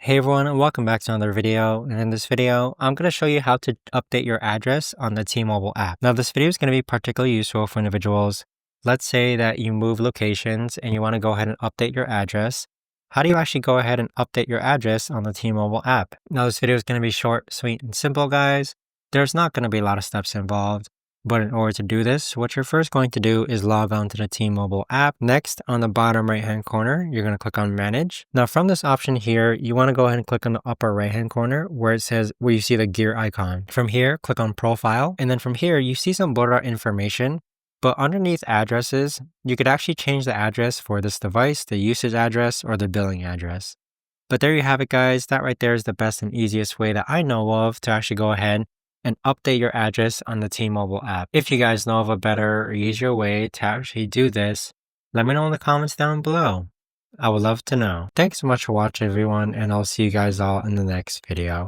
Hey everyone, and welcome back to another video. And in this video, I'm going to show you how to update your address on the T-Mobile app. Now, this video is going to be particularly useful for individuals. Let's say that you move locations and you want to go ahead and update your address. How do you actually go ahead and update your address on the T-Mobile app? Now, this video is going to be short, sweet, and simple, guys. There's not going to be a lot of steps involved. But in order to do this, what you're first going to do is log on to the T-Mobile app. Next, on the bottom right-hand corner, you're going to click on Manage. Now, from this option here, you want to go ahead and click on the upper right-hand corner where you see the gear icon. From here, click on Profile. And then from here, you see some blurred out information. But underneath addresses, you could actually change the address for this device, the usage address, or the billing address. But there you have it, guys. That right there is the best and easiest way that I know of to actually go ahead and update your address on the T-Mobile app. If you guys know of a better or easier way to actually do this, let me know in the comments down below. I would love to know. Thanks so much for watching, everyone, and I'll see you guys all in the next video.